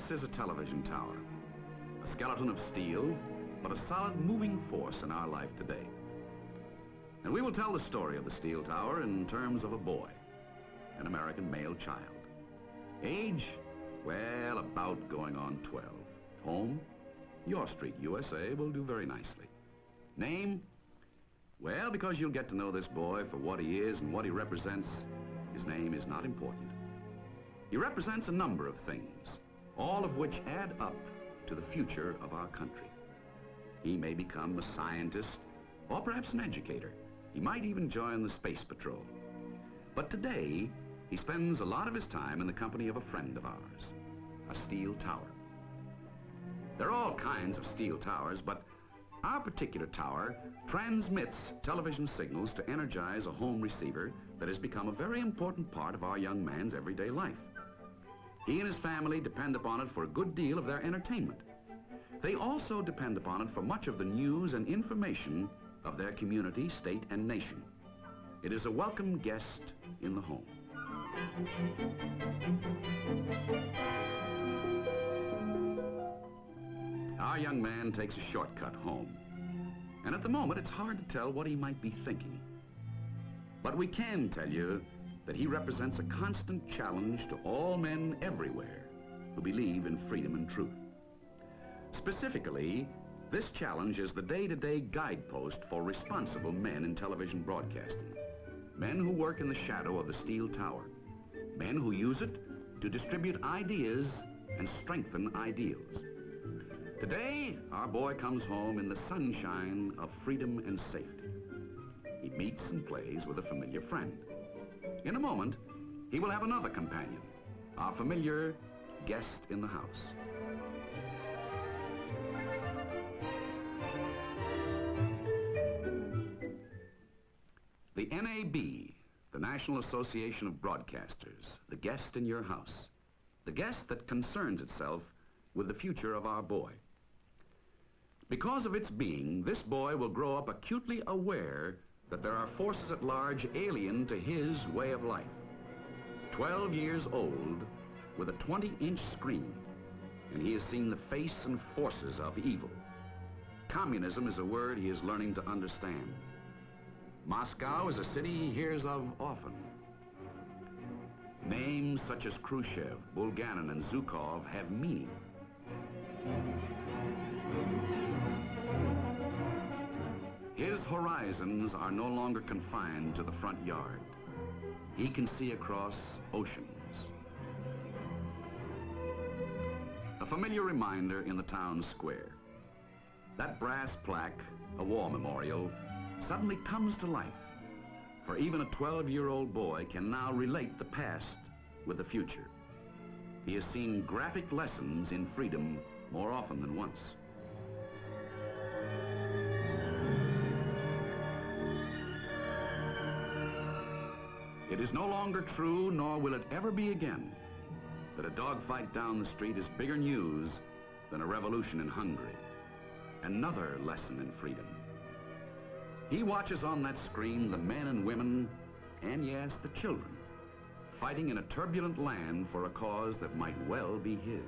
This is a television tower, a skeleton of steel, but a solid moving force in our life today. And we will tell the story of the steel tower in terms of a boy, an American male child. Age, well, about going on 12. Home, your street, USA, will do very nicely. Name, well, because you'll get to know this boy for what he is and what he represents, his name is not important. He represents a number of things, all of which add up to the future of our country. He may become a scientist or perhaps an educator. He might even join the Space Patrol. But today, he spends a lot of his time in the company of a friend of ours, a steel tower. There are all kinds of steel towers, but our particular tower transmits television signals to energize a home receiver that has become a very important part of our young man's everyday life. He and his family depend upon it for a good deal of their entertainment. They also depend upon it for much of the news and information of their community, state, and nation. It is a welcome guest in the home. Our young man takes a shortcut home, and at the moment it's hard to tell what he might be thinking. But we can tell you that he represents a constant challenge to all men everywhere who believe in freedom and truth. Specifically, this challenge is the day-to-day guidepost for responsible men in television broadcasting. Men who work in the shadow of the steel tower. Men who use it to distribute ideas and strengthen ideals. Today, our boy comes home in the sunshine of freedom and safety. He meets and plays with a familiar friend. In a moment, he will have another companion, our familiar guest in the house. The NAB, the National Association of Broadcasters, the guest in your house, the guest that concerns itself with the future of our boy. Because of its being, this boy will grow up acutely aware that there are forces at large alien to his way of life. 12 years old, with a 20-inch screen, and he has seen the face and forces of evil. Communism is a word he is learning to understand. Moscow is a city he hears of often. Names such as Khrushchev, Bulganin, and Zhukov have meaning. His horizons are no longer confined to the front yard. He can see across oceans. A familiar reminder in the town square. That brass plaque, a war memorial, suddenly comes to life, for even a 12-year-old boy can now relate the past with the future. He has seen graphic lessons in freedom more often than once. It is no longer true, nor will it ever be again, that a dogfight down the street is bigger news than a revolution in Hungary. Another lesson in freedom. He watches on that screen the men and women, and yes, the children, fighting in a turbulent land for a cause that might well be his.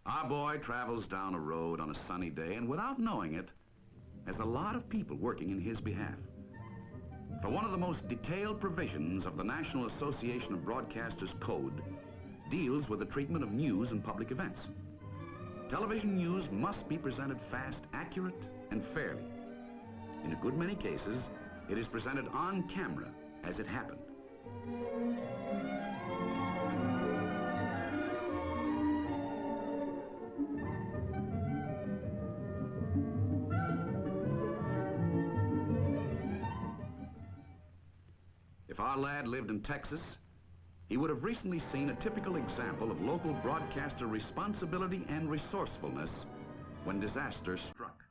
Our boy travels down a road on a sunny day, and without knowing it, has a lot of people working in his behalf. For one of the most detailed provisions of the National Association of Broadcasters Code deals with the treatment of news and public events. Television news must be presented fast, accurate, and fairly. In a good many cases, it is presented on camera as it happened. If our lad lived in Texas, he would have recently seen a typical example of local broadcaster responsibility and resourcefulness when disaster struck.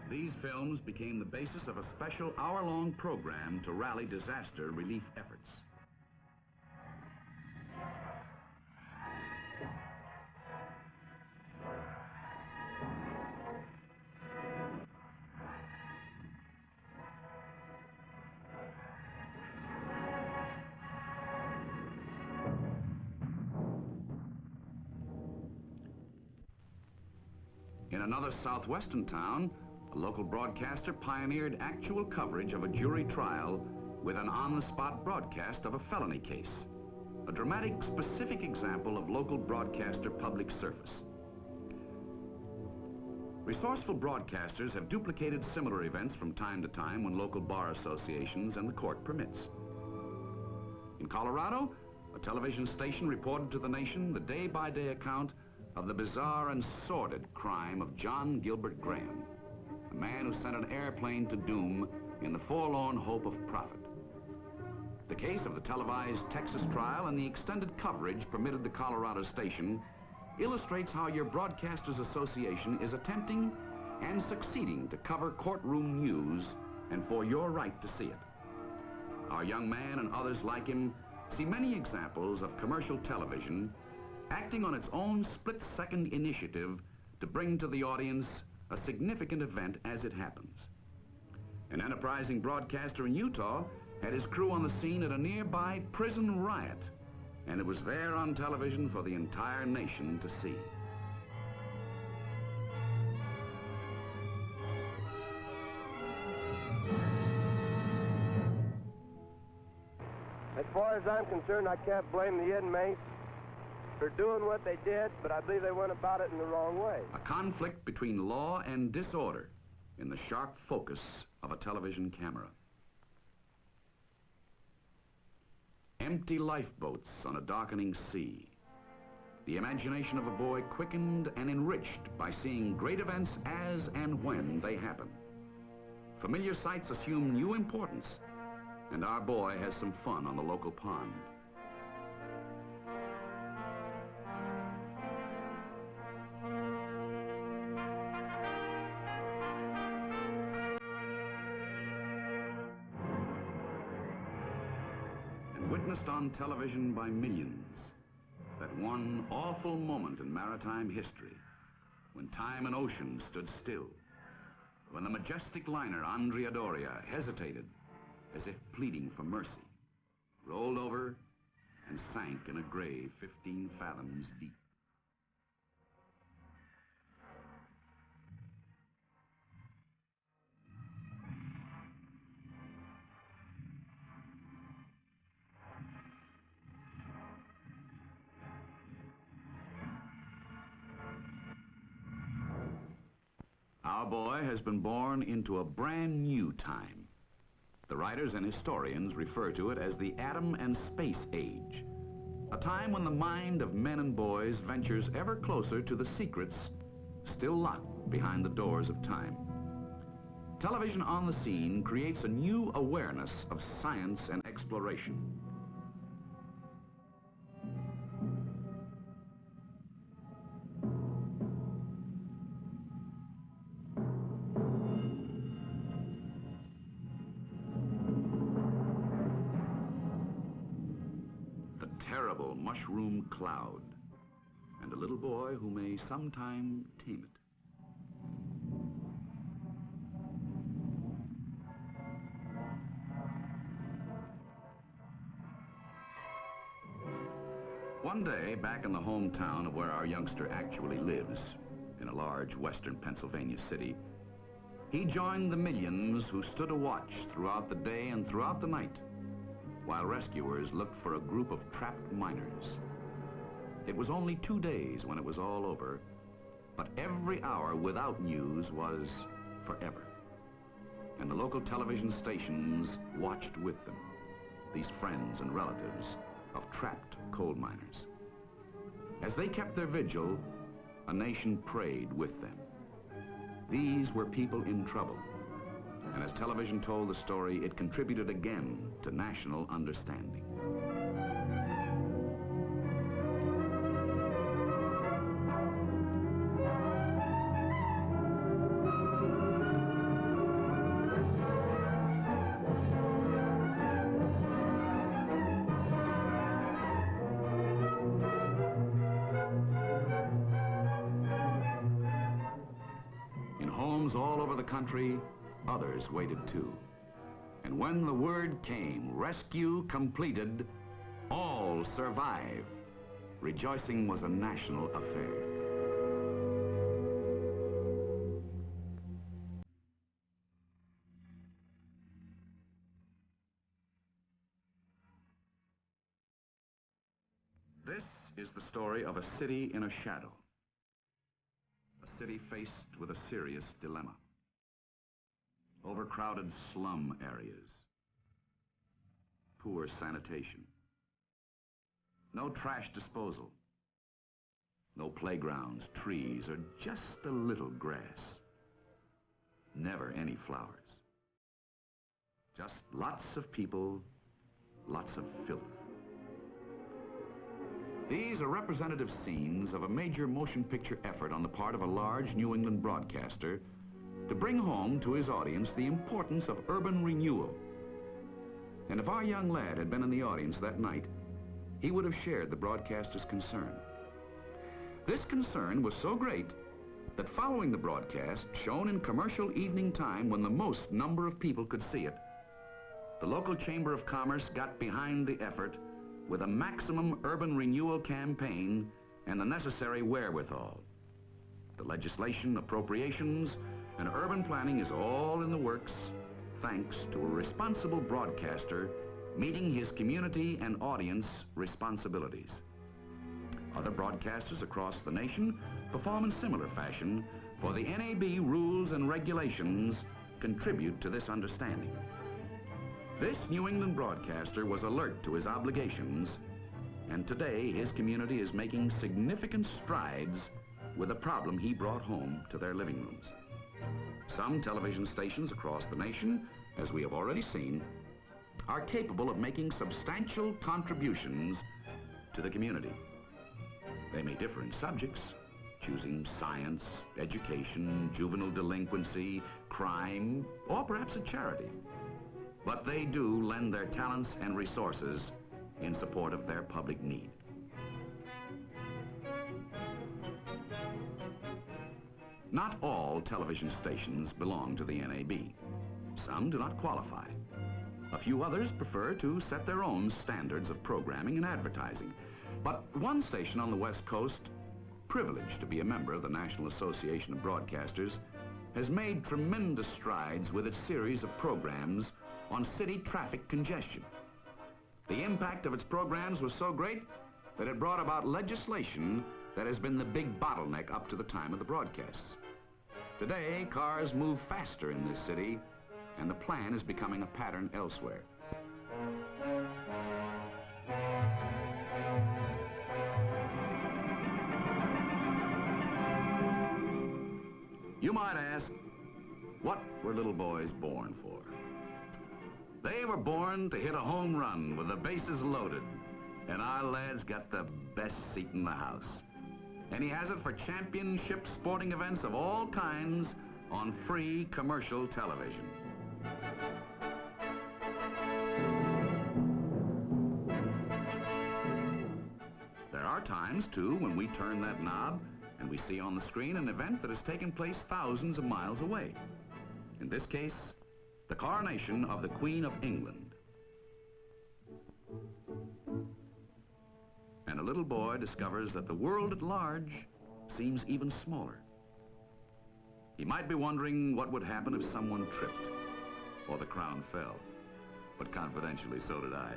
These films became the basis of a special hour-long program to rally disaster relief efforts. In another southwestern town, a local broadcaster pioneered actual coverage of a jury trial with an on-the-spot broadcast of a felony case. A dramatic, specific example of local broadcaster public service. Resourceful broadcasters have duplicated similar events from time to time when local bar associations and the court permits. In Colorado, a television station reported to the nation the day-by-day account of the bizarre and sordid crime of John Gilbert Graham, a man who sent an airplane to doom in the forlorn hope of profit. The case of the televised Texas trial and the extended coverage permitted the Colorado station illustrates how your Broadcasters Association is attempting and succeeding to cover courtroom news and for your right to see it. Our young man and others like him see many examples of commercial television acting on its own split-second initiative to bring to the audience a significant event as it happens. An enterprising broadcaster in Utah had his crew on the scene at a nearby prison riot, and it was there on television for the entire nation to see. As far as I'm concerned, I can't blame the inmates for doing what they did, but I believe they went about it in the wrong way. A conflict between law and disorder in the sharp focus of a television camera. Empty lifeboats on a darkening sea. The imagination of a boy quickened and enriched by seeing great events as and when they happen. Familiar sights assume new importance, and our boy has some fun on the local pond. Witnessed on television by millions, that one awful moment in maritime history, when time and ocean stood still, when the majestic liner Andrea Doria hesitated as if pleading for mercy, rolled over and sank in a grave 15 fathoms deep. Our boy has been born into a brand new time. The writers and historians refer to it as the atom and space age, a time when the mind of men and boys ventures ever closer to the secrets still locked behind the doors of time. Television on the scene creates a new awareness of science and exploration. Terrible mushroom cloud, and a little boy who may sometime tame it. One day, back in the hometown of where our youngster actually lives, in a large western Pennsylvania city, he joined the millions who stood a watch throughout the day and throughout the night, while rescuers looked for a group of trapped miners. It was only 2 days when it was all over, but every hour without news was forever. And the local television stations watched with them, these friends and relatives of trapped coal miners. As they kept their vigil, a nation prayed with them. These were people in trouble. And as television told the story, it contributed again to national understanding. homes all over the country, others waited too. And when the word came, rescue completed, all survive, rejoicing was a national affair. This is the story of a city in a shadow. A city faced with a serious dilemma. Overcrowded slum areas. Poor sanitation. No trash disposal. No playgrounds, trees, or just a little grass. Never any flowers. Just lots of people, lots of filth. These are representative scenes of a major motion picture effort on the part of a large New England broadcaster to bring home to his audience the importance of urban renewal. And if our young lad had been in the audience that night, he would have shared the broadcaster's concern. This concern was so great that following the broadcast, shown in commercial evening time when the most number of people could see it, the local Chamber of Commerce got behind the effort with a maximum urban renewal campaign and the necessary wherewithal. The legislation, appropriations, and urban planning is all in the works thanks to a responsible broadcaster meeting his community and audience responsibilities. Other broadcasters across the nation perform in similar fashion, for the NAB rules and regulations contribute to this understanding. This New England broadcaster was alert to his obligations, and today his community is making significant strides with a problem he brought home to their living rooms. Some television stations across the nation, as we have already seen, are capable of making substantial contributions to the community. They may differ in subjects, choosing science, education, juvenile delinquency, crime, or perhaps a charity. But they do lend their talents and resources in support of their public need. Not all television stations belong to the NAB. Some do not qualify. A few others prefer to set their own standards of programming and advertising. But one station on the West Coast, privileged to be a member of the National Association of Broadcasters, has made tremendous strides with its series of programs on city traffic congestion. The impact of its programs was so great that it brought about legislation that has been the big bottleneck up to the time of the broadcasts. Today, cars move faster in this city, and the plan is becoming a pattern elsewhere. You might ask, what were little boys born for? They were born to hit a home run with the bases loaded, and our lad's got the best seat in the house. And he has it for championship sporting events of all kinds on free commercial television. There are times, too, when we turn that knob and we see on the screen an event that has taken place thousands of miles away. In this case, the coronation of the Queen of England. And a little boy discovers that the world at large seems even smaller. He might be wondering what would happen if someone tripped or the crown fell. But confidentially, so did I.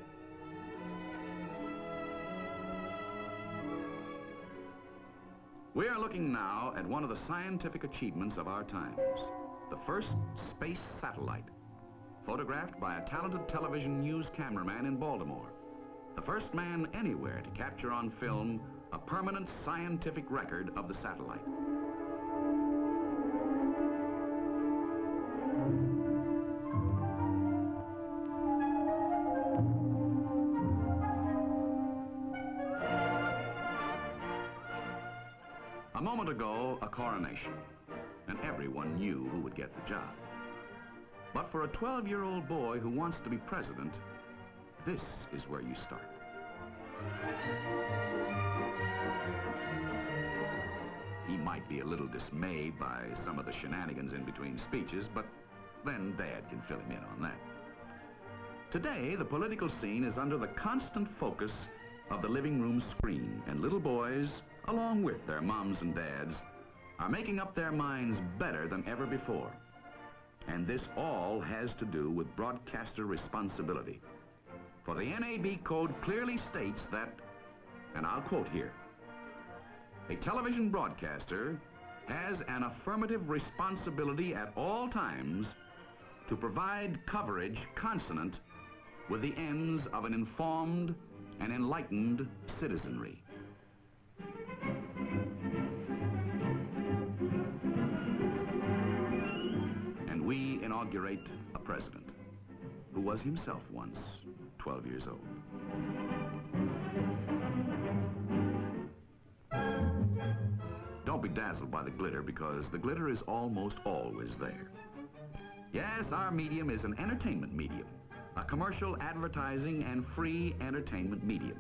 We are looking now at one of the scientific achievements of our times, the first space satellite, photographed by a talented television news cameraman in Baltimore, the first man anywhere to capture on film a permanent scientific record of the satellite. A moment ago, a coronation, and everyone knew who would get the job. But for a 12-year-old boy who wants to be president, this is where you start. He might be a little dismayed by some of the shenanigans in between speeches, but then Dad can fill him in on that. Today, the political scene is under the constant focus of the living room screen, and little boys, along with their moms and dads, are making up their minds better than ever before. And this all has to do with broadcaster responsibility. For the NAB Code clearly states that, and I'll quote here, "A television broadcaster has an affirmative responsibility at all times to provide coverage consonant with the ends of an informed and enlightened citizenry." And we inaugurate a president who was himself once 12 years old. Don't be dazzled by the glitter, because the glitter is almost always there. Yes, our medium is an entertainment medium, a commercial, advertising, and free entertainment medium.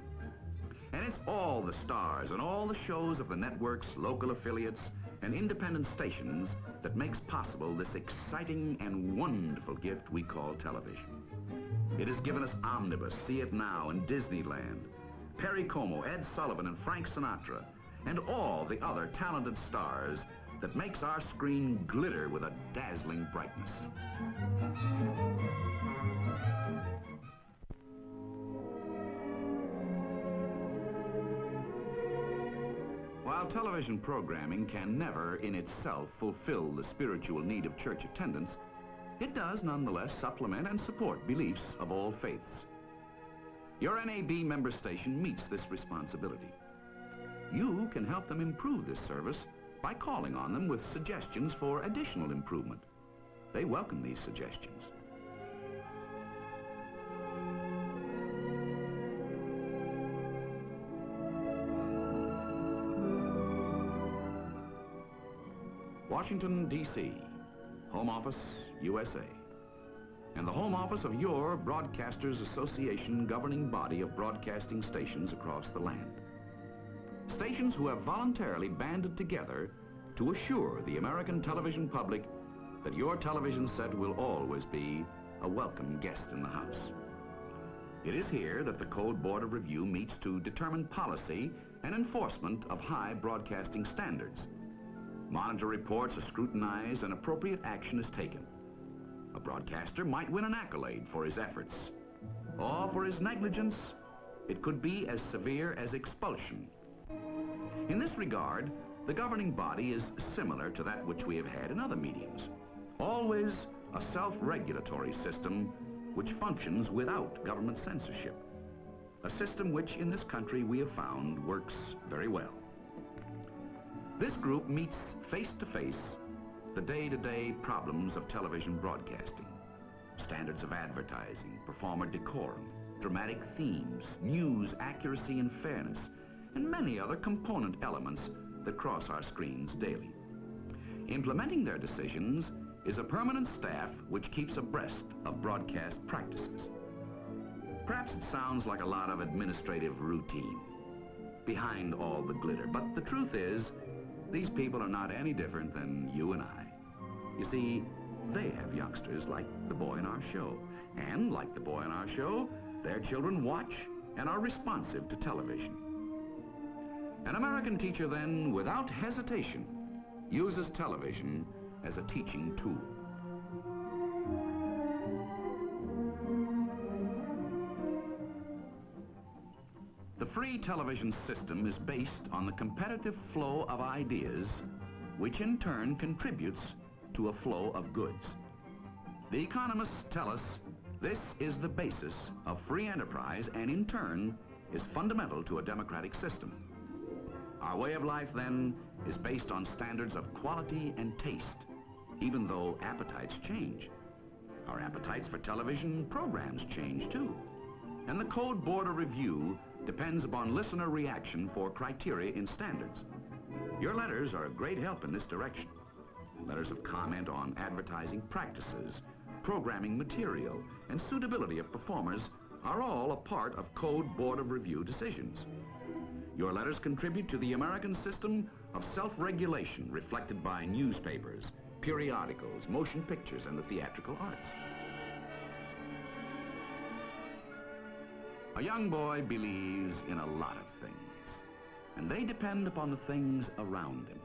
And it's all the stars and all the shows of the networks, local affiliates, and independent stations that makes possible this exciting and wonderful gift we call television. It has given us Omnibus, See It Now, and Disneyland, Perry Como, Ed Sullivan, and Frank Sinatra, and all the other talented stars that makes our screen glitter with a dazzling brightness. While television programming can never in itself fulfill the spiritual need of church attendance, it does nonetheless supplement and support beliefs of all faiths. Your NAB member station meets this responsibility. You can help them improve this service by calling on them with suggestions for additional improvement. They welcome these suggestions. Washington, D.C., Home Office, USA, and the Home Office of your Broadcasters Association governing body of broadcasting stations across the land. Stations who have voluntarily banded together to assure the American television public that your television set will always be a welcome guest in the house. It is here that the Code Board of Review meets to determine policy and enforcement of high broadcasting standards. Monitor reports are scrutinized and appropriate action is taken. A broadcaster might win an accolade for his efforts, or for his negligence, it could be as severe as expulsion. In this regard, the governing body is similar to that which we have had in other mediums. Always a self-regulatory system which functions without government censorship. A system which in this country we have found works very well. This group meets face-to-face the day-to-day problems of television broadcasting. Standards of advertising, performer decorum, dramatic themes, news accuracy and fairness, and many other component elements that cross our screens daily. Implementing their decisions is a permanent staff which keeps abreast of broadcast practices. Perhaps it sounds like a lot of administrative routine behind all the glitter, but the truth is, these people are not any different than you and I. You see, they have youngsters like the boy in our show, and like the boy in our show, their children watch and are responsive to television. An American teacher then, without hesitation, uses television as a teaching tool. The free television system is based on the competitive flow of ideas, which in turn contributes to a flow of goods. The economists tell us this is the basis of free enterprise and in turn is fundamental to a democratic system. Our way of life then is based on standards of quality and taste, even though appetites change. Our appetites for television programs change too. And the Code Board of Review depends upon listener reaction for criteria in standards. Your letters are a great help in this direction. Letters of comment on advertising practices, programming material, and suitability of performers are all a part of Code Board of Review decisions. Your letters contribute to the American system of self-regulation reflected by newspapers, periodicals, motion pictures, and the theatrical arts. A young boy believes in a lot of things, and they depend upon the things around him.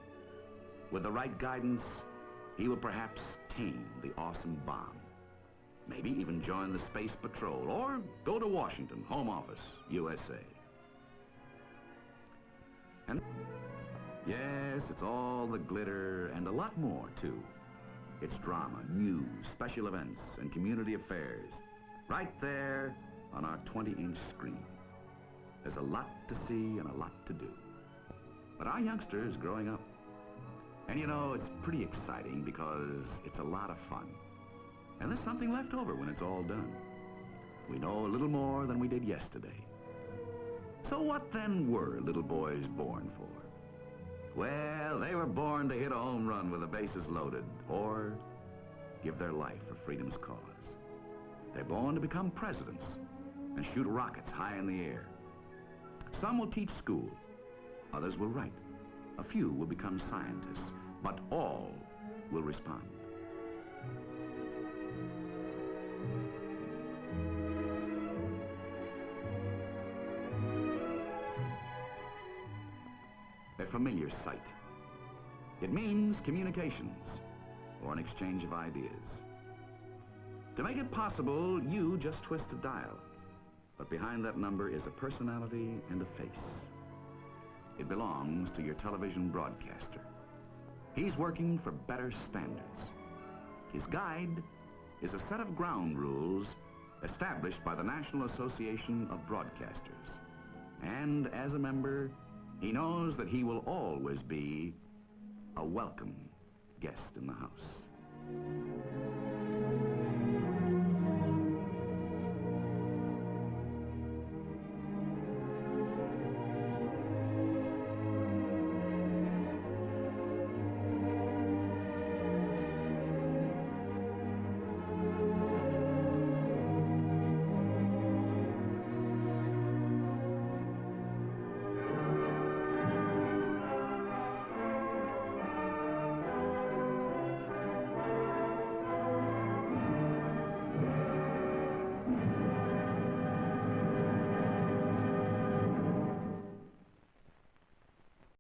With the right guidance, he will perhaps tame the awesome bomb, maybe even join the Space Patrol, or go to Washington, Home Office, USA. And yes, it's all the glitter and a lot more, too. It's drama, news, special events, and community affairs, right there on our 20-inch screen. There's a lot to see and a lot to do. But our youngster is growing up. And you know, it's pretty exciting because it's a lot of fun. And there's something left over when it's all done. We know a little more than we did yesterday. So what then were little boys born for? Well, they were born to hit a home run with the bases loaded, or give their life for freedom's cause. They're born to become presidents and shoot rockets high in the air. Some will teach school, others will write. A few will become scientists, but all will respond. A familiar sight. It means communications, or an exchange of ideas. To make it possible, you just twist a dial. But behind that number is a personality and a face. It belongs to your television broadcaster. He's working for better standards. His guide is a set of ground rules established by the National Association of Broadcasters. And as a member, he knows that he will always be a welcome guest in the house.